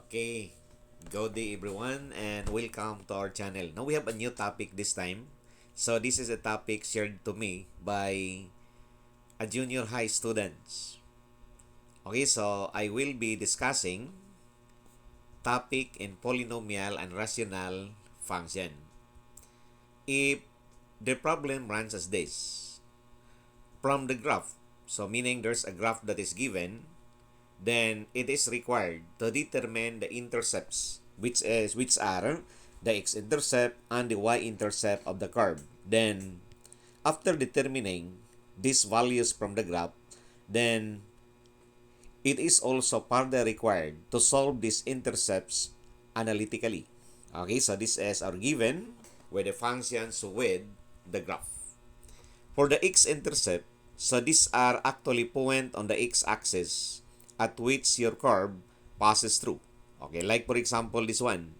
Okay, good day everyone and welcome to our channel. Now we have a new topic this time. So this is a topic shared to me by a junior high students. Okay, so I will be discussing topic in polynomial and rational function. If the problem runs as this, from the graph, so meaning there's a graph that is given, then it is required to determine the intercepts which are the x-intercept and the y-intercept of the curve. Then after determining these values from the graph, then it is also further required to solve these intercepts analytically. Okay, so this is our given with the functions with the graph. For the x-intercept, so these are actually point on the x-axis at which your curve passes through. Okay, like for example, this one.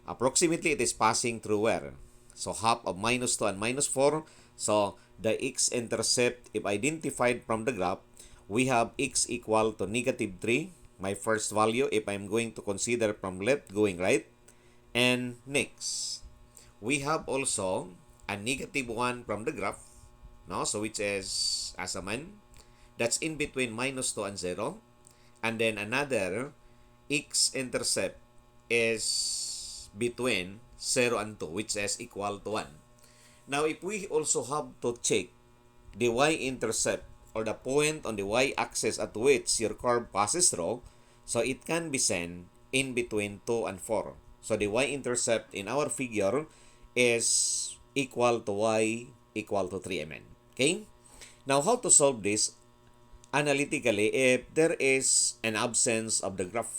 Approximately, it is passing through where? So, half of minus 2 and minus 4. So, the x-intercept, if identified from the graph, we have x equal to negative 3, my first value, if I'm going to consider from left going right. And next, we have also a negative 1 from the graph, no? So which is as a man, that's in between minus 2 and 0. And then another x-intercept is between 0 and 2, which is equal to 1. Now, if we also have to check the y-intercept or the point on the y-axis at which your curve passes through, so it can be sent in between 2 and 4. So the y-intercept in our figure is equal to y equal to 3mn. Okay? Now, how to solve this analytically if there is an absence of the graph?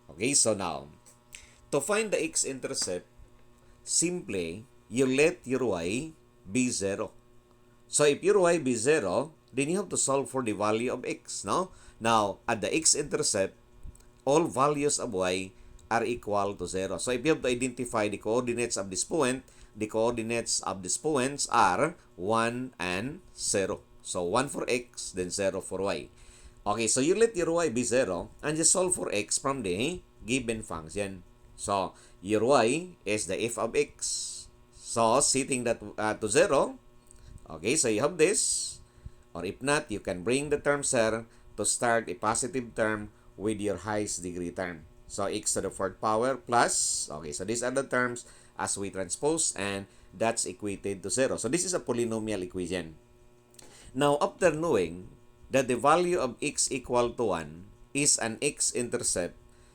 Okay, so now, to find the x-intercept, simply, you let your y be 0. So if your y be 0, then you have to solve for the value of x, no? Now, at the x-intercept, all values of y are equal to 0. So if you have to identify the coordinates of this point, the coordinates of these points are 1 and 0. So 1 for x, then 0 for y. Okay, so you let your y be 0 and just solve for x from the given function. So your y is the f of x. So setting that to 0, okay, so you have this. Or if not, you can bring the terms here to start a positive term with your highest degree term. So x to the fourth power plus, okay, so these are the terms as we transpose and that's equated to 0. So this is a polynomial equation. Now, after knowing that the value of x equal to 1 is an x-intercept,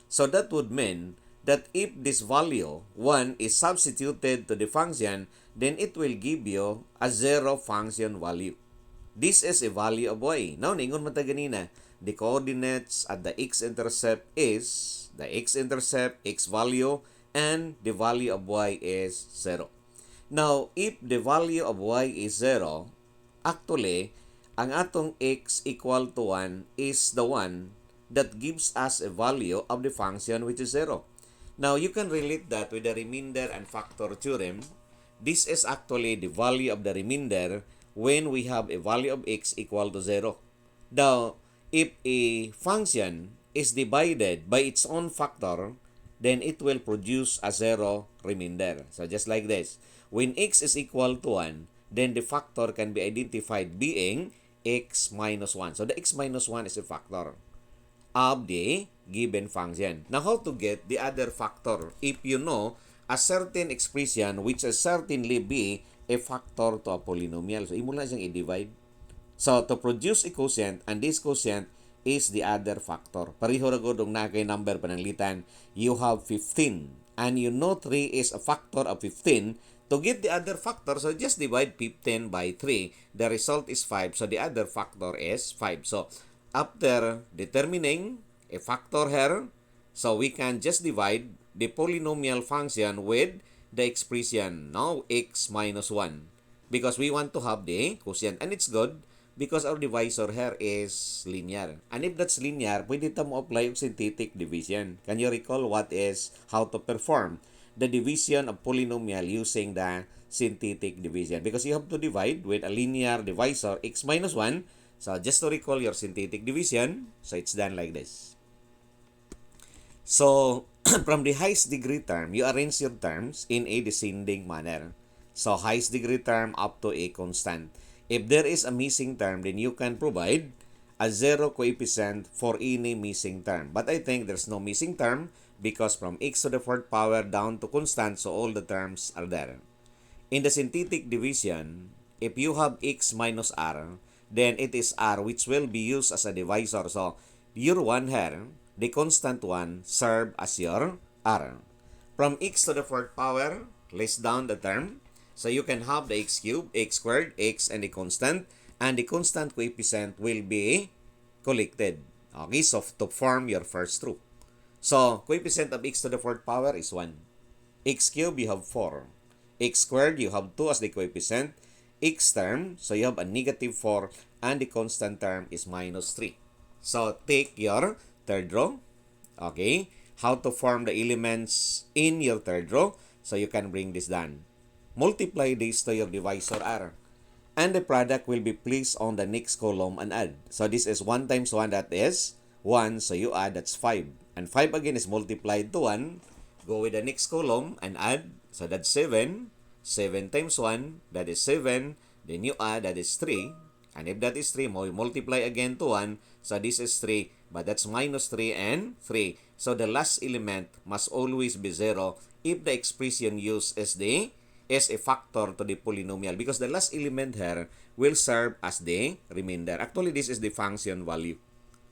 so that would mean that if this value, 1, is substituted to the function, then it will give you a 0 function value. This is a value of y. Now, ningon mata ganina, the coordinates at the x-intercept is the x-intercept, x value, and the value of y is 0. Now, if the value of y is 0, actually, ang atong x equal to 1 is the one that gives us a value of the function which is 0. Now, you can relate that with the remainder and factor theorem. This is actually the value of the remainder when we have a value of x equal to 0. Now, if a function is divided by its own factor, then it will produce a 0 remainder. So, just like this. When x is equal to 1, then the factor can be identified being x minus 1. So, the x minus 1 is a factor of the given function. Now, how to get the other factor? If you know a certain expression which will certainly be a factor to a polynomial. So, imo lang siyang i-divide. So, to produce a quotient, and this quotient is the other factor. Pareho ra gud og nakay number pananglitan. You have 15, and you know 3 is a factor of 15. To get the other factor, so just divide 15 by 3. The result is 5, so the other factor is 5. So, after determining a factor here, so we can just divide the polynomial function with the expression, now x minus 1. Because we want to have the quotient. And it's good because our divisor here is linear. And if that's linear, pwede ta mo apply yung synthetic division. Can you recall how to perform the division of polynomial using the synthetic division? Because you have to divide with a linear divisor, x minus 1. So just to recall your synthetic division, so it's done like this. So, from the highest degree term, you arrange your terms in a descending manner. So, highest degree term up to a constant. If there is a missing term, then you can provide a zero coefficient for any missing term. But I think there's no missing term because from x to the fourth power down to constant, so all the terms are there. In the synthetic division, if you have x minus r, then it is r which will be used as a divisor. So, your 1 here, the constant one, serve as your r. From x to the fourth power, list down the term. So, you can have the x cubed, x squared, x, and the constant coefficient will be collected. Okay, so to form your first root. So, coefficient of x to the fourth power is 1. X cubed, you have 4. X squared, you have 2 as the coefficient. X term, so you have a negative 4, and the constant term is minus 3. So, take your third row. Okay, how to form the elements in your third row? So, you can bring this down. Multiply this to your divisor r. And the product will be placed on the next column and add. So, this is 1 times 1, that is 1. So, you add, that's 5. And 5 again is multiplied to 1. Go with the next column and add. So, that's 7. 7 times 1, that is 7. Then you add, that is 3. And if that is 3, multiply again to 1. So, this is 3. But that's minus 3 and 3. So, the last element must always be 0 if the expression used is a factor to the polynomial. Because the last element here will serve as the remainder. Actually, this is the function value.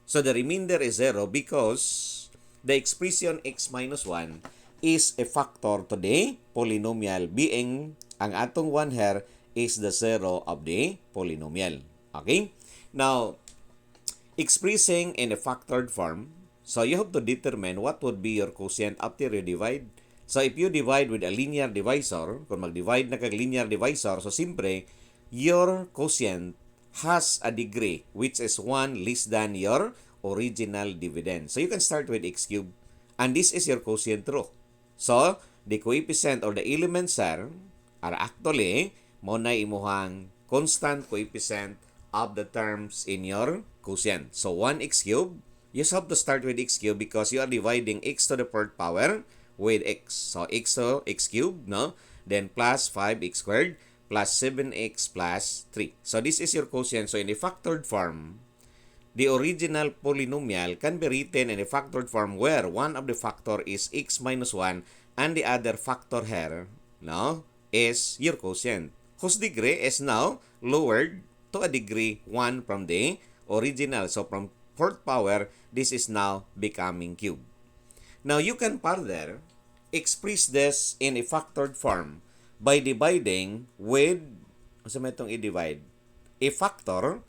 So, the remainder is 0 because the expression x minus 1 is a factor to the polynomial, being ang atong 1 here is the 0 of the polynomial. Okay? Now, expressing in a factored form, so you have to determine what would be your quotient after you divide. So, if you divide with a linear divisor, kung mag-divide na kag linear divisor, so simpre, your quotient has a degree which is 1 less than your original dividend. So, you can start with x cubed. And this is your quotient row. So, the coefficient or the elements are actually mo na imuhang constant coefficient of the terms in your quotient. So, 1x cubed, you just have to start with x cubed because you are dividing x to the fourth power with x. So, x to x cubed, no? Then plus 5x squared plus 7x plus 3. So, this is your quotient. So, in a factored form, the original polynomial can be written in a factored form where one of the factor is x minus 1 and the other factor here, no, is your quotient, whose degree is now lowered to a degree 1 from the original. So, from fourth power, this is now becoming cube. Now, you can further express this in a factored form by dividing with, ano may itong i-divide? A factor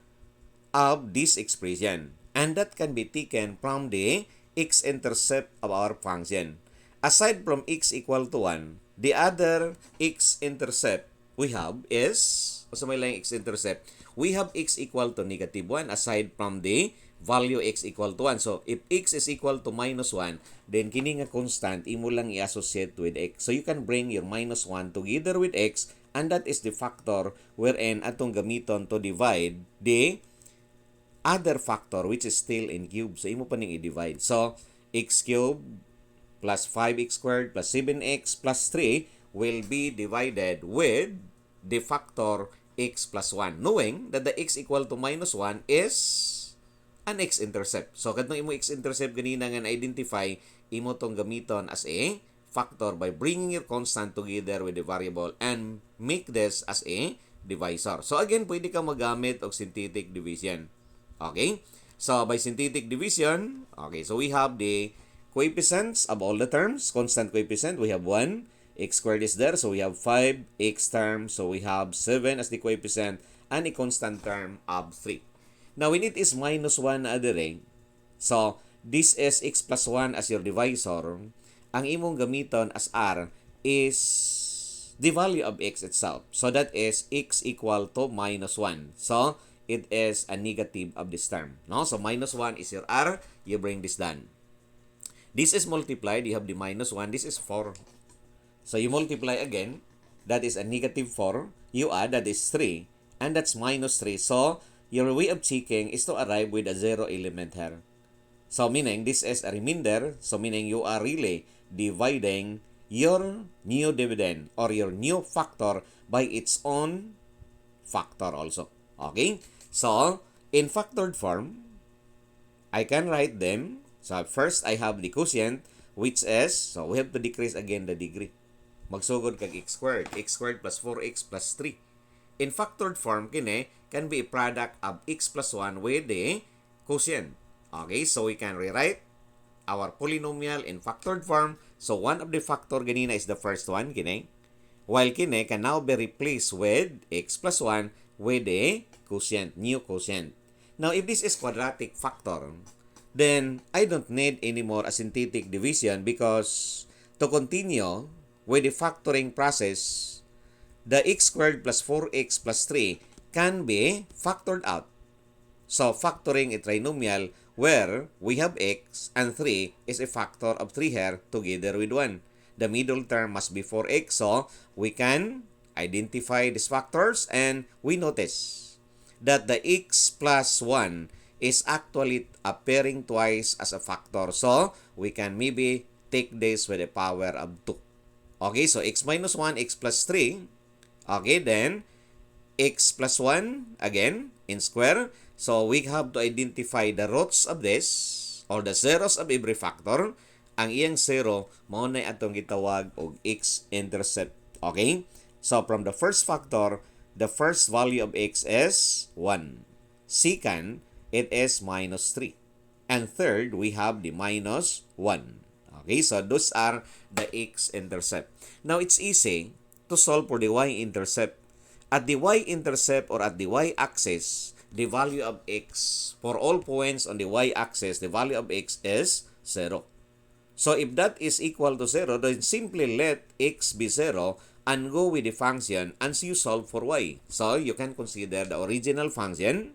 of this expression. And that can be taken from the x-intercept of our function. Aside from x equal to 1, the other x-intercept we have is, so may lang x-intercept, we have x equal to negative 1 aside from the value x equal to 1. So, if x is equal to minus 1, then kini nga constant, imo lang i-associate with x. So, you can bring your minus 1 together with x, and that is the factor wherein atong gamiton to divide the other factor which is still in cube. So, imo pa ning i-divide. So, x cubed plus 5x squared plus 7x plus 3 will be divided with the factor x plus 1, knowing that the x equal to minus 1 is an x-intercept. So, kadtong imo x-intercept ganina nga na-identify, imo tong gamiton as a factor by bringing your constant together with the variable and make this as a divisor. So, again, pwede ka magamit og synthetic division. Okay? So, by synthetic division, okay, so we have the coefficients of all the terms. Constant coefficient, we have 1. X squared is there, so we have 5. X term, so we have 7 as the coefficient, and a constant term of 3. Now, when it is minus 1 adere, so this is x plus 1 as your divisor. Ang imong gamiton as r is the value of x itself. So, that is x equal to minus 1. So, it is a negative of this term. No? So, minus 1 is your r. You bring this down. This is multiplied. You have the minus 1. This is 4. So, you multiply again. That is a negative 4. You add. That is 3. And that's minus 3. So, your way of checking is to arrive with a 0 element here. So meaning this is a remainder. So meaning you are really dividing your new dividend or your new factor by its own factor also. Okay? So, in factored form, I can write them. So, first, I have the quotient, which is, so we have to decrease again the degree. Magsugod kag x squared plus 4x plus 3. In factored form, kini can be a product of x plus 1 with the quotient. Okay, so we can rewrite our polynomial in factored form. So, one of the factor ganina is the first one, kini. While kini can now be replaced with x plus 1 with a quotient, new quotient. Now, if this is quadratic factor, then I don't need anymore a synthetic division because to continue with the factoring process, the x squared plus 4x plus 3 can be factored out. So, factoring a trinomial where we have x and 3 is a factor of 3 here together with 1. The middle term must be 4x, so we can identify these factors and we notice that the x plus 1 is actually appearing twice as a factor. So, we can maybe take this with a power of 2. Okay, so x minus 1, x plus 3. Okay, then x plus 1 again in square. So, we have to identify the roots of this or the zeros of every factor. Ang iyang zero, mao na atong gitawag og x-intercept. Okay? So, from the first factor, the first value of x is 1. Second, it is minus 3. And third, we have the minus 1. Okay? So, those are the x-intercept. Now, it's easy to solve for the y-intercept. At the y-intercept or at the y-axis, the value of x, for all points on the y-axis, the value of x is 0. So, if that is equal to 0, then simply let x be 0 and go with the function and you solve for y. So, you can consider the original function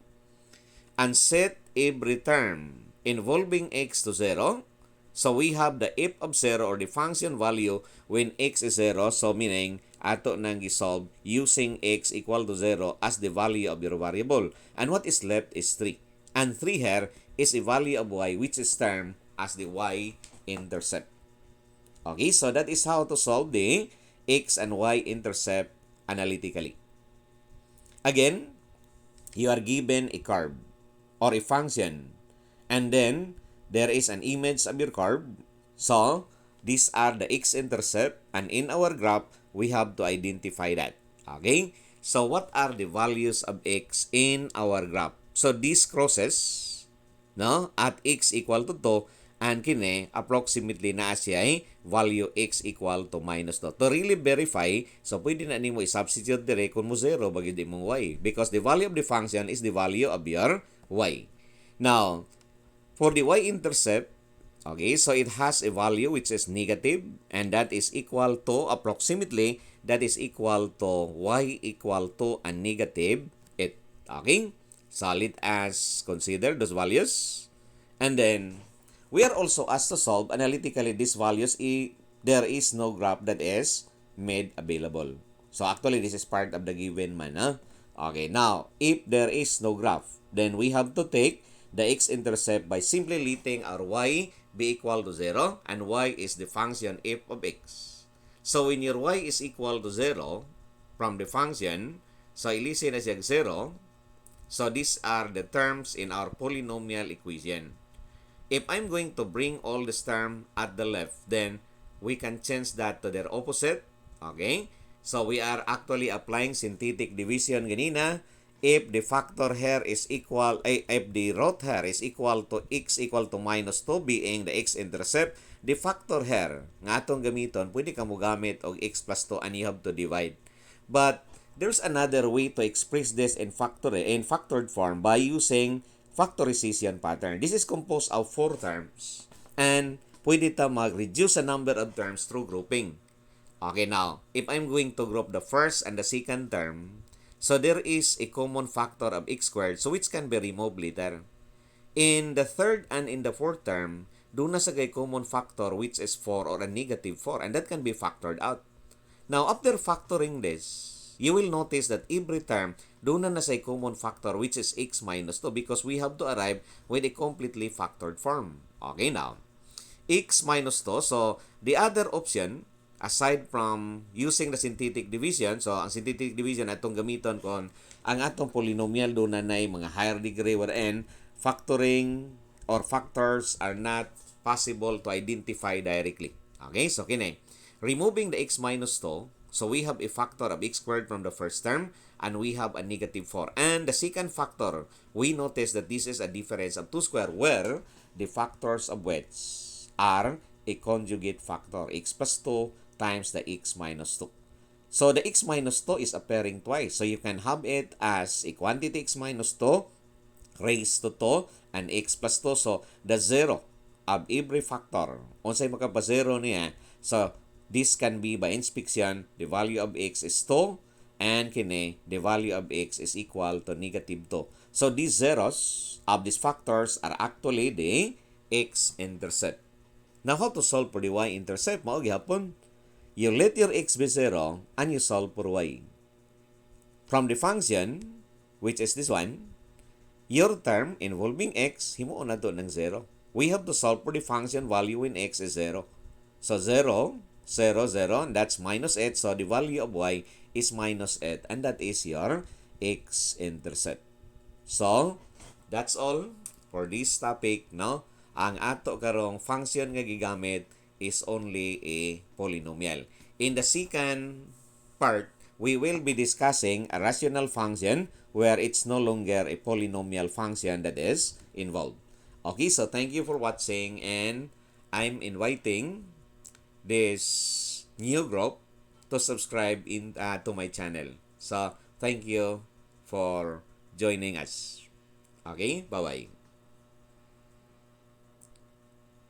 and set every term involving x to 0. So, we have the f of 0 or the function value when x is 0. So, meaning, ato nang gisolve using x equal to 0 as the value of your variable. And what is left is 3. And 3 here is the value of y which is termed as the y-intercept. Okay, so that is how to solve the x and y-intercept analytically. Again, you are given a curve or a function and then there is an image of your curve. So, these are the x-intercept and in our graph, we have to identify that. Okay? So, what are the values of x in our graph? So, these crosses, no, at x equal to 2, and kini, approximately na siya ay value x equal to minus 2. To really verify, so pwede na nimo i-substitute dire kung mo 0 bagay di mong y. Because the value of the function is the value of your y. Now, for the y-intercept, okay, so it has a value which is negative and that is equal to approximately that is equal to y equal to a negative 8. Okay? So let us consider those values. And then we are also asked to solve analytically these values if there is no graph that is made available. So actually this is part of the given man. Huh? Okay, now if there is no graph, then we have to take the x-intercept by simply letting our y be equal to 0 and y is the function f of x. So when your y is equal to 0 from the function, so ilisin na siya 0. So these are the terms in our polynomial equation. If I'm going to bring all this term at the left, then we can change that to their opposite. Okay? So we are actually applying synthetic division ganina. If the factor here is equal, if the root here is equal to x equal to minus 2 being the x-intercept, the factor here, nga atong gamiton, pwede ka mo gamit og x plus 2 and you have to divide. But there's another way to express this in factored form by using factorization pattern. This is composed of 4 terms and pwede ta mag-reduce the number of terms through grouping. Okay, now, if I'm going to group the first and the second term, so there is a common factor of x squared, so which can be removed later. In the third and in the fourth term, doon na sa common factor which is 4 or a negative 4 and that can be factored out. Now, after factoring this, you will notice that every term, doon na say common factor which is x minus 2 because we have to arrive with a completely factored form. Okay, now, x minus 2. So, the other option, aside from using the synthetic division, so ang synthetic division atong gamiton kon ang atong polynomial doon na mga higher degree wherein factoring or factors are not possible to identify directly. Okay, so kini. Removing the x minus 2, so we have a factor of x squared from the first term and we have a negative 4. And the second factor, we notice that this is a difference of 2 squared where the factors of which are a conjugate factor, x plus 2 times the x minus 2. So the x minus 2 is appearing twice. So you can have it as a quantity x minus 2 raised to 2 and x plus 2. So the zero of every factor, unsay makapazero niya, so this can be by inspection, the value of x is 2 and kini, the value of x is equal to negative 2. So these zeros of these factors are actually the x-intercept. Now, how to solve for the y-intercept? Mao gihapon, you let your x be 0 and you solve for y. From the function, which is this one, your term involving x, himuon na to ng 0. We have to solve for the function value when x is 0. So 0, 0, 0, and that's minus 8. So the value of y is minus 8. And that is your x-intercept. So, that's all for this topic, no? Ang ato karong function nga gigamit is only a polynomial. In the second part, we will be discussing a rational function where it's no longer a polynomial function that is involved. Okay, so thank you for watching and I'm inviting this new group to subscribe to my channel. So, thank you for joining us. Okay, bye-bye.